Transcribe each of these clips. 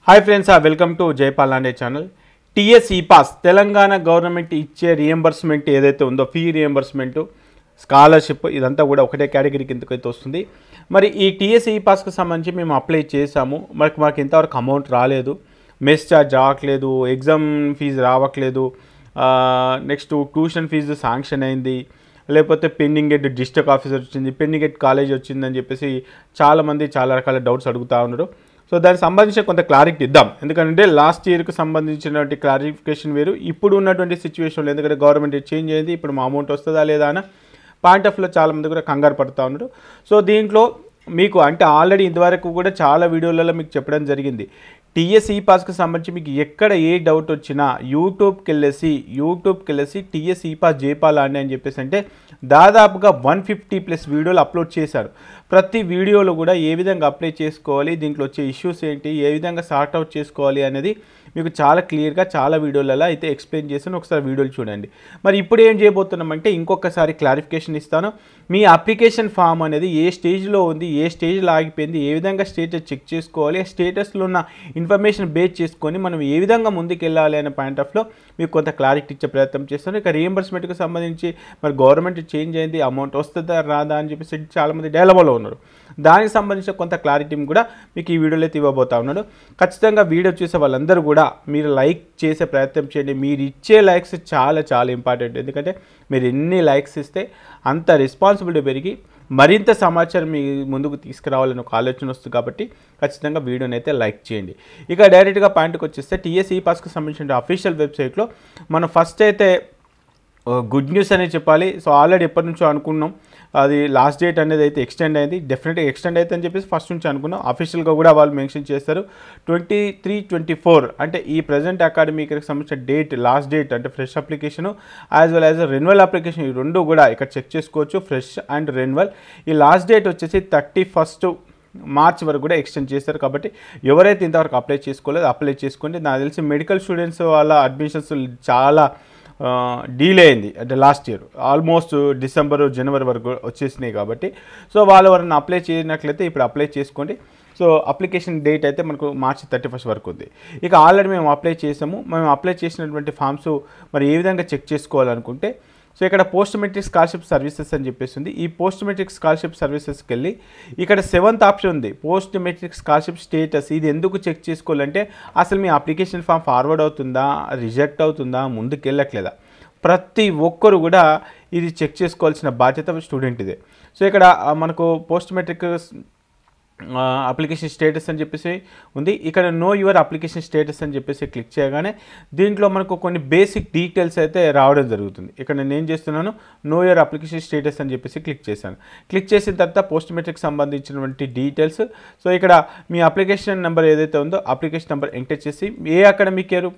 Hi friends, welcome to Jaipal లాండే channel. TS ఈ pass Telangana government ఇచ్చే reimbursement ఏదైతే ఉందో, ఫీ రియంబర్స్మెంట్, స్కాలర్షిప్, ఇదంతా కూడా ఒకటే కేటగిరీ కిందకైతే వస్తుంది. మరి ఈ టీఎస్ ఈ పాస్కి సంబంధించి మేము అప్లై చేసాము. మాకు ఇంతవరకు అమౌంట్ రాలేదు, మెస్ ఛార్జ్ రావట్లేదు, ఎగ్జామ్ ఫీజు రావట్లేదు, నెక్స్ట్ ట్యూషన్ ఫీజు శాంక్షన్ అయింది, లేకపోతే పెండింగ్ ఎడ్ డిస్ట్రిక్ట్ ఆఫీసర్ వచ్చింది, పెండింగ్ ఎడ్ కాలేజ్ వచ్చిందని చెప్పేసి చాలామంది చాలా రకాల డౌట్స్ అడుగుతూ ఉన్నారు. సో దానికి సంబంధించిన కొంత క్లారిటీ ఇద్దాం. ఎందుకంటే లాస్ట్ ఇయర్కి సంబంధించినటువంటి క్లారిఫికేషన్ వేరు, ఇప్పుడు ఉన్నటువంటి సిచ్యువేషన్లో. ఎందుకంటే గవర్నమెంట్ చేంజ్ అయింది, ఇప్పుడు మా అమౌంట్ వస్తుందా లేదా అని పాయింట్ ఆఫ్ వ్యూలో చాలామంది కూడా కంగారు పడుతూ ఉన్నారు. సో దీంట్లో మీకు అంటే ఆల్రెడీ ఇంతవరకు కూడా చాలా వీడియోలలో మీకు చెప్పడం జరిగింది. టీఎస్ ఈ పాస్కి సంబంధించి మీకు ఎక్కడ ఏ డౌట్ వచ్చినా యూట్యూబ్కి వెళ్ళేసి టీఎస్ ఈ పాస్ జైపాల్ లాండే అని చెప్పేసి అంటే దాదాపుగా 150+ వీడియోలు అప్లోడ్ చేశారు. ప్రతి వీడియోలో కూడా ఏ విధంగా అప్లై చేసుకోవాలి, దీంట్లో వచ్చే ఇష్యూస్ ఏంటి, ఏ విధంగా సార్ట్అవుట్ చేసుకోవాలి అనేది మీకు చాలా క్లియర్గా చాలా వీడియోలలో అయితే ఎక్స్ప్లెయిన్ చేశాను. ఒకసారి వీడియోలు చూడండి. మరి ఇప్పుడు ఏం చేయబోతున్నామంటే ఇంకొకసారి క్లారిఫికేషన్ ఇస్తాను. మీ అప్లికేషన్ ఫామ్ అనేది ఏ స్టేజ్లో ఉంది, ఏ స్టేజ్లో ఆగిపోయింది, ఏ విధంగా స్టేటస్ చెక్ చేసుకోవాలి, స్టేటస్లో ఉన్న ఇన్ఫర్మేషన్ బేస్ చేసుకొని మనం ఏ విధంగా ముందుకు వెళ్ళాలి అనే పాయింట్ ఆఫ్లో మీకు కొంత క్లారిటీ ఇచ్చే ప్రయత్నం చేస్తాను. ఇక రియంబర్స్మెంట్కి సంబంధించి మరి గవర్నమెంట్ చేంజ్ అయింది, అమౌంట్ వస్తుందా రాదా అని చెప్పేసి చాలామంది డైలమాలో ఉన్నారు. దానికి సంబంధించిన కొంత క్లారిటీని కూడా మీకు ఈ వీడియోలో ఇవ్వబోతా ఉన్నాడు. ఖచ్చితంగా వీడియో చూసే వాళ్ళందరూ కూడా మీరు లైక్ చేసే ప్రయత్నం చేయండి. మీరు ఇచ్చే లైక్స్ చాలా చాలా ఇంపార్టెంట్. ఎందుకంటే మీరు ఎన్ని లైక్స్ ఇస్తే అంత రెస్పాన్సిబిలిటీ పెరిగి మరింత సమాచారం మీ ముందుకు తీసుకురావాలని ఒక ఆలోచన వస్తుంది. కాబట్టి ఖచ్చితంగా వీడియోని అయితే లైక్ చేయండి. ఇక డైరెక్ట్గా పాయింట్కి వచ్చేస్తే టీఎస్ ఈ పాస్కి సంబంధించిన అఫీషియల్ వెబ్సైట్లో మనం ఫస్ట్ అయితే గుడ్ న్యూస్ అనేది చెప్పాలి. సో ఆల్రెడీ ఎప్పటి నుంచో అనుకున్నాం, అది లాస్ట్ డేట్ అనేది అయితే ఎక్స్టెండ్ అయింది. డెఫినెట్గా ఎక్స్టెండ్ అయితే అని చెప్పేసి ఫస్ట్ నుంచి అనుకున్నాం. అఫీషియల్గా కూడా వాళ్ళు మెన్షన్ చేస్తారు 23-24 అంటే ఈ ప్రజెంట్ అకాడమిక్ ఇయర్కి సంబంధించిన డేట్, లాస్ట్ డేట్ అంటే fresh application as well as renewal application, ఈ రెండు కూడా ఇక్కడ చెక్ చేసుకోవచ్చు, ఫ్రెష్ అండ్ రెన్యువల్. ఈ లాస్ట్ డేట్ వచ్చేసి 31 మార్చ్ వరకు కూడా ఎక్స్టెండ్ చేస్తారు. కాబట్టి ఎవరైతే ఇంతవరకు అప్లై చేసుకోలేదో అప్లై చేసుకోండి. నాకు తెలిసి మెడికల్ స్టూడెంట్స్ వాళ్ళ అడ్మిషన్స్ చాలా డీలే అయింది. అంటే లాస్ట్ ఇయర్ ఆల్మోస్ట్ డిసెంబర్ జనవరి వరకు వచ్చేసినాయి. కాబట్టి సో వాళ్ళు ఎవరైనా అప్లై చేయనట్లయితే ఇప్పుడు అప్లై చేసుకోండి. సో అప్లికేషన్ డేట్ అయితే మనకు మార్చి 31 వరకు ఉంది. ఇక ఆల్రెడీ మేము అప్లై చేసాము. మేము అప్లై చేసినటువంటి ఫామ్స్ మరి ఏ విధంగా చెక్ చేసుకోవాలనుకుంటే, సో ఇక్కడ పోస్ట్ మెట్రిక్ స్కాలర్షిప్ సర్వీసెస్ అని చెప్పేసి ఉంది. ఈ పోస్ట్ మెట్రిక్ స్కాలర్షిప్ సర్వీసెస్కి వెళ్ళి ఇక్కడ 7th ఆప్షన్ ఉంది, పోస్ట్ మెట్రిక్ స్కాలర్షిప్ స్టేటస్. ఇది ఎందుకు చెక్ చేసుకోవాలంటే అసలు మీ అప్లికేషన్ ఫామ్ ఫార్వర్డ్ అవుతుందా, రిజెక్ట్ అవుతుందా, ముందుకు వెళ్ళట్లేదా, ప్రతి ఒక్కరు కూడా ఇది చెక్ చేసుకోవాల్సిన బాధ్యత స్టూడెంట్ ఇదే. సో ఇక్కడ మనకు పోస్ట్ మెట్రిక్ అప్లికేషన్ స్టేటస్ అని చెప్పేసి ఉంది. ఇక్కడ నో యువర్ అప్లికేషన్ స్టేటస్ అని చెప్పేసి క్లిక్ చేయగానే దీంట్లో మనకు కొన్ని బేసిక్ డీటెయిల్స్ అయితే రావడం జరుగుతుంది. ఇక్కడ నేను ఏం చేస్తున్నాను, నో యువర్ అప్లికేషన్ స్టేటస్ అని చెప్పేసి క్లిక్ చేశాను. క్లిక్ చేసిన తర్వాత పోస్ట్ మెట్రిక్ సంబంధించినటువంటి డీటెయిల్స్. సో ఇక్కడ మీ అప్లికేషన్ నెంబర్ ఏదైతే ఉందో అప్లికేషన్ నెంబర్ ఎంటర్ చేసి ఏ అకాడమిక్ ఇయర్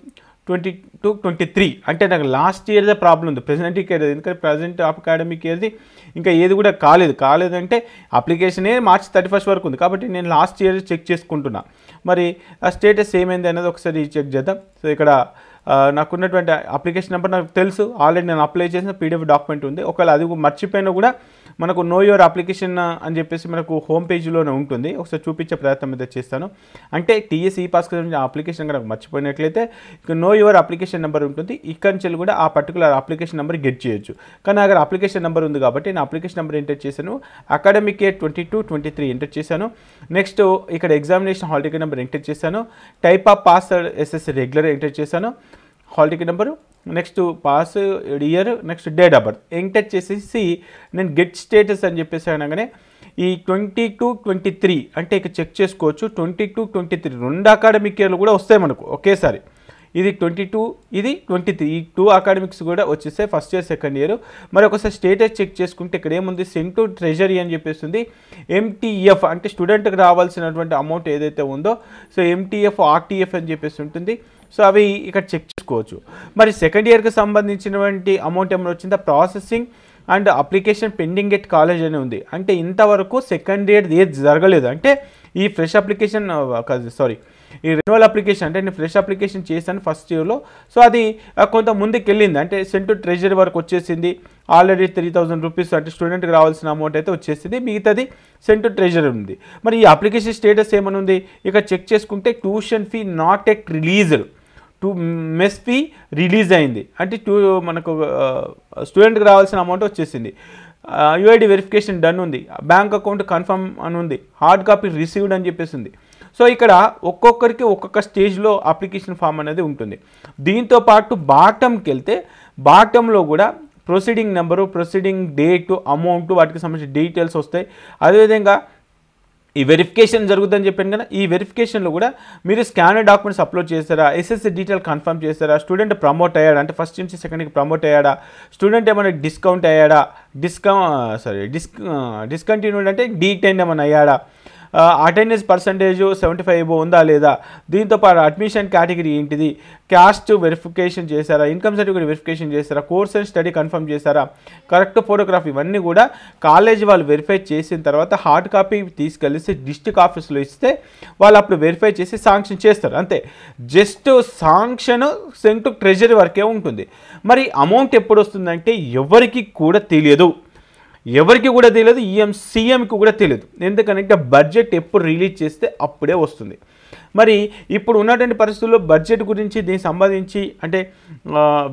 22-23 అంటే నాకు లాస్ట్ ఇయర్దే ప్రాబ్లం ఉంది, ప్రజెంట్ ఇయర్. ఎందుకంటే ప్రజెంట్ అకాడమిక్ ఇయర్ది ఇంకా ఏది కూడా కాలేదంటే అప్లికేషనే మార్చి 31 వరకు ఉంది. కాబట్టి నేను లాస్ట్ ఇయర్ చెక్ చేసుకుంటున్నా. మరి ఆ స్టేటస్ ఏమైంది అనేది ఒకసారి చెక్ చేద్దాం. సో ఇక్కడ నాకున్నటువంటి అప్లికేషన్ నెంబర్ నాకు తెలుసు, ఆల్రెడీ నేను అప్లై చేసిన PDF డాక్యుమెంట్ ఉంది. ఒకవేళ అది మర్చిపోయినా కూడా మనకు నో యువర్ అప్లికేషన్ అని చెప్పేసి మనకు హోమ్ పేజ్లోనే ఉంటుంది. ఒకసారి చూపించే ప్రయత్నం అయితే చేస్తాను. అంటే టీఎస్ ఈ పాస్కి సంబంధించిన అప్లికేషన్ కనుక మర్చిపోయినట్లయితే ఇక నో యువర్ అప్లికేషన్ నెంబర్ ఉంటుంది. ఇక్కడి నుంచి కూడా ఆ పర్టికులర్ అప్లికేషన్ నెంబర్ గెట్ చేయొచ్చు. కానీ అక్కడ అప్లికేషన్ నెంబర్ ఉంది కాబట్టి నేను అప్లికేషన్ నెంబర్ ఎంటర్ చేశాను. అకాడమిక్ ఇయర్ 22-23 ఎంటర్ చేశాను. నెక్స్ట్ ఇక్కడ examination hall ticket number enter చేశాను. Type of pass SSC regular enter చేశాను, hall ticket number, next pass year, next date of birth enter చేసేసి నేను గెట్ స్టేటస్ అని చెప్పేసి అనగానే ఈ 22-23 అంటే ఇక చెక్ చేసుకోవచ్చు. 22-23 రెండు అకాడమిక్ ఇయర్లు కూడా వస్తాయి మనకు ఒకేసారి. ఇది 22, ఇది 23, ఈ 2 అకాడమిక్స్ కూడా వచ్చేస్తే ఫస్ట్ ఇయర్ సెకండ్ ఇయర్. మరి ఒకసారి స్టేటస్ చెక్ చేసుకుంటే ఇక్కడ ఏముంది, సెండ్ టు ట్రెజరీ అని చెప్పేస్తుంది. MTF అంటే స్టూడెంట్కి రావాల్సినటువంటి అమౌంట్ ఏదైతే ఉందో, సో MTF RTF అని చెప్పేసి ఉంటుంది. సో అవి ఇక్కడ చెక్ చేసుకోవచ్చు. మరి సెకండ్ ఇయర్కి సంబంధించినటువంటి అమౌంట్ ఏమైనా వచ్చిందా, processing and application pending at college అని ఉంది. అంటే ఇంతవరకు సెకండ్ ఇయర్ ఏది జరగలేదు. అంటే ఈ ఫ్రెష్ అప్లికేషన్ ఈ రెన్యువల్ అప్లికేషన్ అంటే నేను ఫ్రెష్ అప్లికేషన్ చేశాను ఫస్ట్ ఇయర్లో. సో అది కొంత ముందుకు వెళ్ళింది, అంటే సెంట్ ట్రెజరీ వరకు వచ్చేసింది. ఆల్రెడీ 3000 రూపీస్ అంటే స్టూడెంట్కి రావాల్సిన అమౌంట్ అయితే వచ్చేసింది, మిగతాది సెంట్ ట్రెజరీ ఉంది. మరి ఈ అప్లికేషన్ స్టేటస్ ఏమని ఉంది ఇక్కడ చెక్ చేసుకుంటే tuition fee not at released, mess fee release అయింది, అంటే మనకు స్టూడెంట్కి రావాల్సిన అమౌంట్ వచ్చేసింది. యూఐడి వెరిఫికేషన్ డన్ ఉంది, బ్యాంక్ అకౌంట్ కన్ఫర్మ్ అని ఉంది, హార్డ్ కాపీ రిసీవ్డ్ అని చెప్పేసింది. సో ఇక్కడ ఒక్కొక్కరికి ఒక్కొక్క స్టేజ్లో అప్లికేషన్ ఫామ్ అనేది ఉంటుంది. దీంతో పాటు బాటంకి వెళ్తే బాటంలో కూడా proceeding number, proceeding date, amount, వాటికి సంబంధించిన డీటెయిల్స్ వస్తాయి. అదేవిధంగా ఈ వెరిఫికేషన్ జరుగుతుందని చెప్పాను కదా, ఈ వెరిఫికేషన్లో కూడా మీరు స్కానర్ డాక్యుమెంట్స్ అప్లోడ్ చేస్తారా, ఎస్ఎస్సి డీటెయిల్ కన్ఫర్మ్ చేస్తారా, స్టూడెంట్ ప్రమోట్ అయ్యాడా, అంటే ఫస్ట్ నుంచి సెకండ్కి ప్రమోట్ అయ్యాడా, స్టూడెంట్ ఏమైనా డిస్కౌంట్ అయ్యాడా, డిస్కంటిన్యూడ్ అంటే D10 ఏమైనా అయ్యాడా, అటెండెన్స్ పర్సంటేజ్ 75 ఎబో ఉందా లేదా, దీంతో పాటు అడ్మిషన్ కేటగిరీ ఏంటిది, క్యాస్ట్ వెరిఫికేషన్ చేశారా, ఇన్కమ్ సర్టిఫికేట్ వెరిఫికేషన్ చేశారా, కోర్స్ అండ్ స్టడీ కన్ఫర్మ్ చేశారా, కరెక్ట్ ఫోటోగ్రాఫ్, ఇవన్నీ కూడా కాలేజ్ వాళ్ళు వెరిఫై చేసిన తర్వాత హార్డ్ కాపీ తీసుకెళ్ళి డిస్ట్రిక్ట్ ఆఫీస్లో ఇస్తే వాళ్ళు అప్పుడు వెరిఫై చేసి శాంక్షన్ చేస్తారు, అంతే. జస్ట్ శాంక్షన్ సెంట్ ట్రెజరీ వరకే ఉంటుంది. మరి అమౌంట్ ఎప్పుడు వస్తుందంటే ఎవరికి కూడా తెలియదు, సీఎంకి కూడా తెలియదు. ఎందుకంటే బడ్జెట్ ఎప్పుడు రిలీజ్ చేస్తే అప్పుడే వస్తుంది. మరి ఇప్పుడు ఉన్నటువంటి పరిస్థితుల్లో బడ్జెట్ గురించి దీనికి సంబంధించి అంటే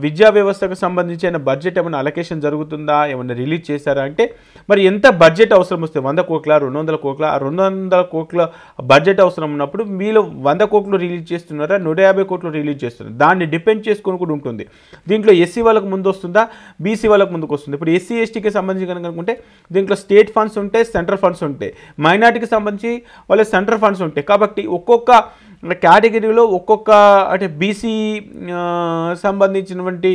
విద్యా వ్యవస్థకు సంబంధించి అయిన బడ్జెట్ ఏమైనా అలొకేషన్ జరుగుతుందా, ఏమైనా రిలీజ్ చేశారా అంటే మరి ఎంత బడ్జెట్ అవసరం వస్తే 100 కోట్ల 200 కోట్ల, ఆ 200 కోట్ల బడ్జెట్ అవసరం ఉన్నప్పుడు వీళ్ళు 100 కోట్లు రిలీజ్ చేస్తున్నారా, 150 కోట్లు రిలీజ్ చేస్తున్నారు, దాన్ని డిపెండ్ చేసుకొని కూడా ఉంటుంది. దీంట్లో ఎస్సీ వాళ్ళకు ముందు వస్తుందా, బీసీ వాళ్ళకు ముందుకు వస్తుంది. ఇప్పుడు ఎస్సీ ఎస్టీకి సంబంధించి కనుక అనుకుంటే దీంట్లో స్టేట్ ఫండ్స్ ఉంటాయి, సెంట్రల్ ఫండ్స్ ఉంటాయి, మైనార్టీకి సంబంధించి వాళ్ళ సెంట్రల్ ఫండ్స్ ఉంటాయి. కాబట్టి ఒక్కొక్క కేటగిరీలో ఒక్కొక్క అంటే బీసీ సంబంధించినటువంటి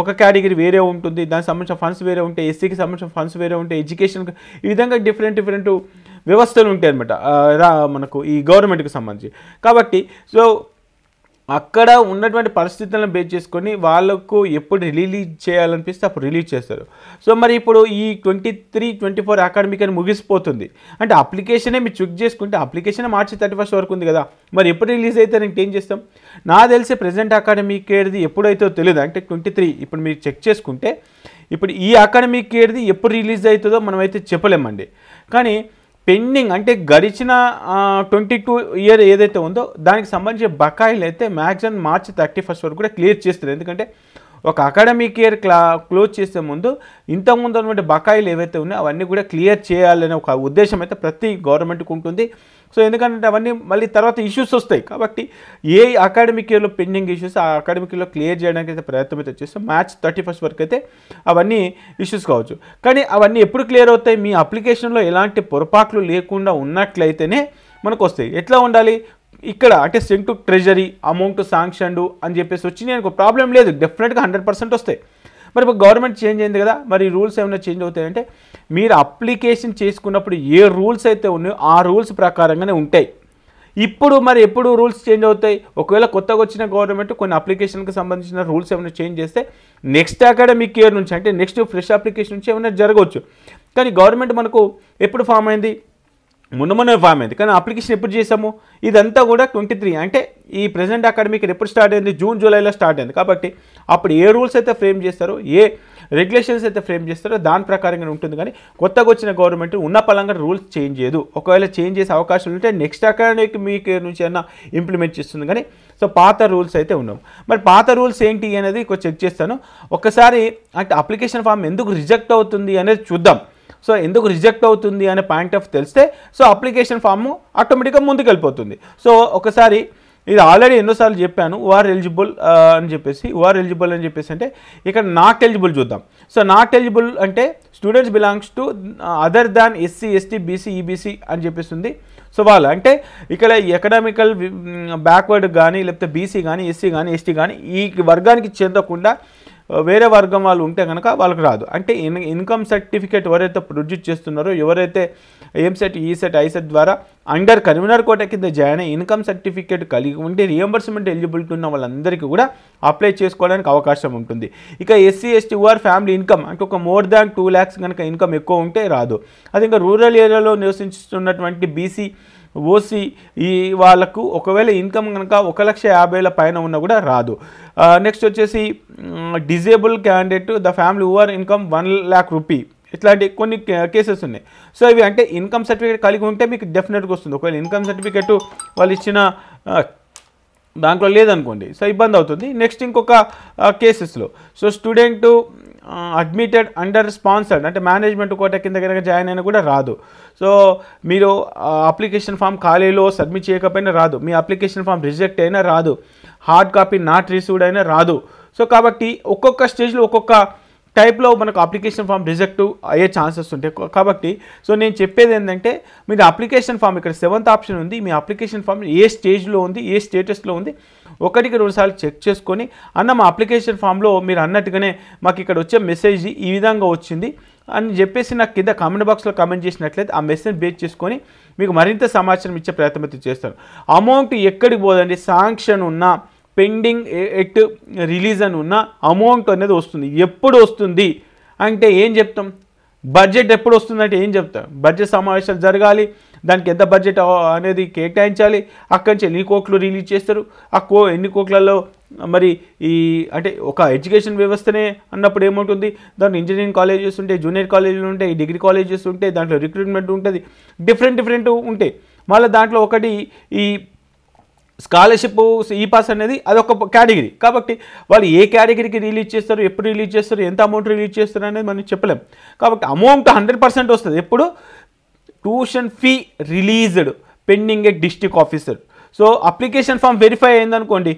ఒక కేటగిరీ వేరే ఉంటుంది, దానికి సంబంధించిన ఫండ్స్ వేరే ఉంటాయి, ఎస్సీకి సంబంధించిన ఫండ్స్ వేరే ఉంటాయి, ఎడ్యుకేషన్, ఈ విధంగా డిఫరెంట్ వ్యవస్థలు ఉంటాయి అన్నమాట మనకు ఈ గవర్నమెంట్కి సంబంధించి. కాబట్టి సో అక్కడ ఉన్నటువంటి పరిస్థితులను బేస్ చేసుకొని వాళ్ళకు ఎప్పుడు రిలీజ్ చేయాలనిపిస్తే అప్పుడు రిలీజ్ చేస్తారు. సో మరి ఇప్పుడు ఈ 23-24 అకాడమిక్ అని ముగిసిపోతుంది, అంటే అప్లికేషనే మీరు చెక్ చేసుకుంటే అప్లికేషన్ మార్చి 31 వరకు ఉంది కదా, మరి ఎప్పుడు రిలీజ్ అయితే ఏం చేస్తాం. నాకు తెలిసి ప్రెజెంట్ అకాడమిక్ ఇయర్ది ఎప్పుడైతే తెలియదు, అంటే 23 ఇప్పుడు మీరు చెక్ చేసుకుంటే ఇప్పుడు ఈ అకాడమిక్ ఇయర్ది ఎప్పుడు రిలీజ్ అవుతుందో మనం అయితే చెప్పలేమండి. కానీ పెండింగ్ అంటే గడిచిన 22 ఇయర్ ఏదైతే ఉందో దానికి సంబంధించిన బకాయిలు అయితే మ్యాక్సిమం మార్చి 31 వరకు కూడా క్లియర్ చేస్తారు. ఎందుకంటే ఒక అకాడమిక్ ఇయర్ క్లోజ్ చేసే ముందు ఇంతకుముందు ఉన్నటువంటి బకాయిలు ఏవైతే ఉన్నాయో అవన్నీ కూడా క్లియర్ చేయాలనే ఒక ఉద్దేశం అయితే ప్రతి గవర్నమెంట్కి ఉంటుంది. సో ఎందుకంటే అవన్నీ మళ్ళీ తర్వాత ఇష్యూస్ వస్తాయి, కాబట్టి ఏ అకాడమిక్ ఇయర్లో పెండింగ్ ఇష్యూస్ ఆ అకాడమిక్ ఇయర్లో క్లియర్ చేయడానికి అయితే ప్రయత్నం అయితే చేస్తాం. మార్చి 31 వరకు అయితే అవన్నీ ఇష్యూస్ కావచ్చు. కానీ అవన్నీ ఎప్పుడు క్లియర్ అవుతాయి, మీ అప్లికేషన్లో ఎలాంటి పొరపాట్లు లేకుండా ఉన్నట్లయితేనే మనకు వస్తాయి. ఎట్లా ఉండాలి ఇక్కడ అంటే సెంట్ ట్రెజరీ అమౌంట్ శాంక్షన్డ్ అని చెప్పేసి వచ్చి నేను ప్రాబ్లం లేదు, డెఫినెట్గా 100% వస్తాయి. మరి ఇప్పుడు గవర్నమెంట్ చేంజ్ అయింది కదా, మరి రూల్స్ ఏమైనా చేంజ్ అవుతాయంటే మీరు అప్లికేషన్ చేసుకున్నప్పుడు ఏ రూల్స్ అయితే ఉన్నాయో ఆ రూల్స్ ప్రకారంగానే ఉంటాయి. ఇప్పుడు మరి ఎప్పుడు రూల్స్ చేంజ్ అవుతాయి, ఒకవేళ కొత్తగా వచ్చిన గవర్నమెంట్ కొన్ని అప్లికేషన్కి సంబంధించిన రూల్స్ ఏమైనా చేంజ్ చేస్తే నెక్స్ట్ అకాడమిక్ ఇయర్ నుంచి అంటే నెక్స్ట్ ఫ్రెష్ అప్లికేషన్ నుంచి ఏమైనా జరగవచ్చు. కానీ గవర్నమెంట్ మనకు ఎప్పుడు ఫామ్ అయింది, మొన్న ఫామ్ అయింది, కానీ అప్లికేషన్ ఎప్పుడు చేసాము, ఇదంతా కూడా 23 అంటే ఈ ప్రెజెంట్ అకాడమిక్ ఎప్పుడు స్టార్ట్ అయింది, జూన్ జూలైలో స్టార్ట్ అయింది. కాబట్టి అప్పుడు ఏ రూల్స్ అయితే ఫ్రేమ్ చేస్తారో ఏ రెగ్యులేషన్స్ అయితే ఫ్రేమ్ చేస్తారో దాని ప్రకారంగా ఉంటుంది. కానీ కొత్తగా వచ్చిన గవర్నమెంట్ ఉన్న పలంగా రూల్స్ చేంజ్ చేయదు. ఒకవేళ చేంజ్ చేసే అవకాశం ఉంటే నెక్స్ట్ అకాడమిక్ మీకు నుంచి అయినా ఇంప్లిమెంట్ చేస్తుంది. కానీ సో పాత రూల్స్ అయితే ఉన్నాం. మరి పాత రూల్స్ ఏంటి అనేది చెక్ చేస్తాను ఒకసారి. అంటే అప్లికేషన్ ఫామ్ ఎందుకు రిజెక్ట్ అవుతుంది అనేది చూద్దాం. సో ఎందుకు రిజెక్ట్ అవుతుంది అనే పాయింట్ ఆఫ్ తెలిస్తే సో అప్లికేషన్ ఫామ్ ఆటోమేటిక్గా ముందుకు వెళ్ళిపోతుంది. సో ఒకసారి ఇది ఆల్రెడీ ఎన్నోసార్లు చెప్పాను, ఓఆర్ ఎలిజిబుల్ అని చెప్పేసి అంటే ఇక్కడ నాట్ ఎలిజిబుల్ చూద్దాం. సో నాట్ ఎలిజిబుల్ అంటే students belongs to other than SC ST BC EBC అని చెప్పేస్తుంది. సో వాళ్ళు అంటే ఇక్కడ ఎకనామికల్ బ్యాక్వర్డ్ కానీ లేకపోతే బీసీ కానీ ఎస్సీ కానీ ఎస్టీ కానీ ఈ వర్గానికి చెందకుండా వేరే వర్గం వాళ్ళు ఉంటే కనుక వాళ్ళకి రాదు. అంటే ఇన్కమ్ సర్టిఫికేట్ ఎవరైతే ప్రొడ్యూస్ చేస్తున్నారో, ఎవరైతే ఎంసెట్ ఈసెట్ ఐసెట్ ద్వారా అండర్ కన్వీనర్ కోట కింద జాయిన్ అయ్యి ఇన్కమ్ సర్టిఫికేట్ కలిగి ఉంటే రియంబర్స్మెంట్ ఎలిజిబిలిటీ ఉన్న వాళ్ళందరికీ కూడా అప్లై చేసుకోవడానికి అవకాశం ఉంటుంది. ఇక SC ST OR family income అంటే ఒక మోర్ దాన్ 2 lakhs కనుక ఇన్కమ్ ఎక్కువ ఉంటే రాదు. అది ఇంకా రూరల్ ఏరియాలో నివసిస్తున్నటువంటి బీసీ ఓసీ ఈ వాళ్ళకు ఒకవేళ ఇన్కమ్ కనుక 1,50,000 పైన ఉన్నా కూడా రాదు. నెక్స్ట్ వచ్చేసి disable candidate the family who or income 1,00,000 rupee, ఇట్లాంటి కొన్ని కేసెస్ ఉన్నాయి. సో ఇవి అంటే ఇన్కమ్ సర్టిఫికేట్ కలిగి ఉంటే మీకు డెఫినెట్గా వస్తుంది. ఒకవేళ ఇన్కమ్ సర్టిఫికేట్ వాళ్ళు ఇచ్చిన దాంట్లో లేదనుకోండి, సో ఇబ్బంది అవుతుంది. నెక్స్ట్ ఇంకొక కేసెస్లో so student admitted under sponsored అంటే మేనేజ్మెంట్ కోటా కింద కనుక జాయిన్ అయినా కూడా రాదు. సో మీరు అప్లికేషన్ ఫామ్ ఖాళీలో సబ్మిట్ చేయకపోయినా రాదు, మీ అప్లికేషన్ ఫామ్ రిజెక్ట్ అయినా రాదు, హార్డ్ కాపీ నాట్ రిసీవ్డ్ అయినా రాదు. సో కాబట్టి ఒక్కొక్క స్టేజ్లో ఒక్కొక్క టైప్లో మనకు అప్లికేషన్ ఫామ్ రిజెక్ట్ అయ్యే ఛాన్సెస్ ఉంటాయి. కాబట్టి సో నేను చెప్పేది ఏంటంటే మీరు అప్లికేషన్ ఫామ్ ఇక్కడ 7th ఆప్షన్ ఉంది, మీ అప్లికేషన్ ఫామ్ ఏ స్టేజ్లో ఉంది, ఏ స్టేటస్లో ఉంది, 1-2 సార్లు చెక్ చేసుకొని అన్న మా అప్లికేషన్ ఫామ్లో మీరు అన్నట్టుగానే మాకు ఇక్కడ వచ్చే మెసేజ్ ఈ విధంగా వచ్చింది అని చెప్పేసి నాకు కింద కామెంట్ బాక్స్లో కామెంట్ చేసినట్లయితే ఆ మెసేజ్ బేస్ చేసుకొని మీకు మరింత సమాచారం ఇచ్చే ప్రయత్నం అయితే చేస్తాను. అమౌంట్ ఎక్కడికి పోదండి, శాంక్షన్ ఉన్న పెండింగ్ ఎట్ రిలీజ్ అని ఉన్న అమౌంట్ అనేది వస్తుంది. ఎప్పుడు వస్తుంది అంటే ఏం చెప్తాం, బడ్జెట్ ఎప్పుడు వస్తుందంటే ఏం చెప్తాం, బడ్జెట్ సమావేశాలు జరగాలి, దానికి ఎంత బడ్జెట్ అనేది కేటాయించాలి, అక్కడి నుంచి ఎన్ని కోట్లు రిలీజ్ చేస్తారు, ఎన్ని కోట్లలో మరి ఈ అంటే ఒక ఎడ్యుకేషన్ వ్యవస్థనే అన్నప్పుడు ఏముంటుంది, దాంట్లో ఇంజనీరింగ్ కాలేజెస్ ఉంటాయి, జూనియర్ కాలేజీలు ఉంటాయి, డిగ్రీ కాలేజెస్ ఉంటాయి, దాంట్లో రిక్రూట్మెంట్ ఉంటుంది, డిఫరెంట్ ఉంటాయి. మళ్ళీ దాంట్లో ఒకటి ఈ స్కాలర్షిప్ ఈ పాస్ అనేది అదొక కేటగిరీ. కాబట్టి వాళ్ళు ఏ కేటగిరీకి రిలీజ్ చేస్తారు, ఎప్పుడు రిలీజ్ చేస్తారు, ఎంత అమౌంట్ రిలీజ్ చేస్తారు అనేది మనం చెప్పలేం. కాబట్టి అమౌంట్ 100% వస్తుంది ఎప్పుడు, tuition fee released pending at district officer. So application form verify అయిందనుకోండి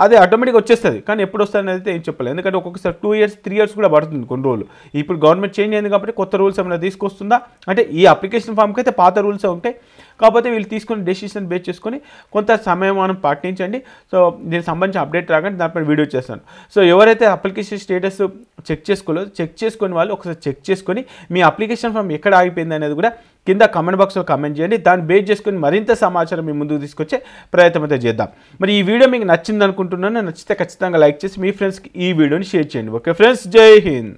అదే ఆటోమేటిక్గా వచ్చేస్తుంది, కానీ ఎప్పుడు వస్తుంది అయితే ఏం చెప్పలేదు. ఎందుకంటే ఒక్కొక్కసారి 2 years 3 years కూడా పడుతుంది కొన్ని రోజులు. ఇప్పుడు గవర్నమెంట్ చేంజ్ అయింది కాబట్టి కొత్త రూల్స్ ఏమైనా తీసుకొస్తుందా అంటే ఈ అప్లికేషన్ ఫామ్కి అయితే పాత రూల్సే ఉంటాయి. కాకపోతే వీళ్ళు తీసుకుని డెసిషన్ బేస్ చేసుకొని కొంత సమయం మనం పాటించండి. సో దీనికి సంబంధించిన అప్డేట్ రాగానే దానిపై వీడియో చేస్తాను. సో ఎవరైతే అప్లికేషన్ స్టేటస్ చెక్ చేసుకోలేదో చెక్ చేసుకుని వాళ్ళు ఒకసారి చెక్ చేసుకొని మీ అప్లికేషన్ ఫామ్ ఎక్కడ ఆగిపోయింది అనేది కూడా కింద కామెంట్ బాక్స్లో కామెంట్ చేయండి. దాన్ని బేస్ చేసుకొని మరింత సమాచారం మీ ముందుకు తీసుకొచ్చే ప్రయత్నం అయితే చేద్దాం. మరి ఈ వీడియో మీకు నచ్చింది అనుకుంటున్నాను. నచ్చితే ఖచ్చితంగా లైక్ చేసి మీ ఫ్రెండ్స్కి ఈ వీడియోని షేర్ చేయండి. ఓకే ఫ్రెండ్స్, జై హింద్.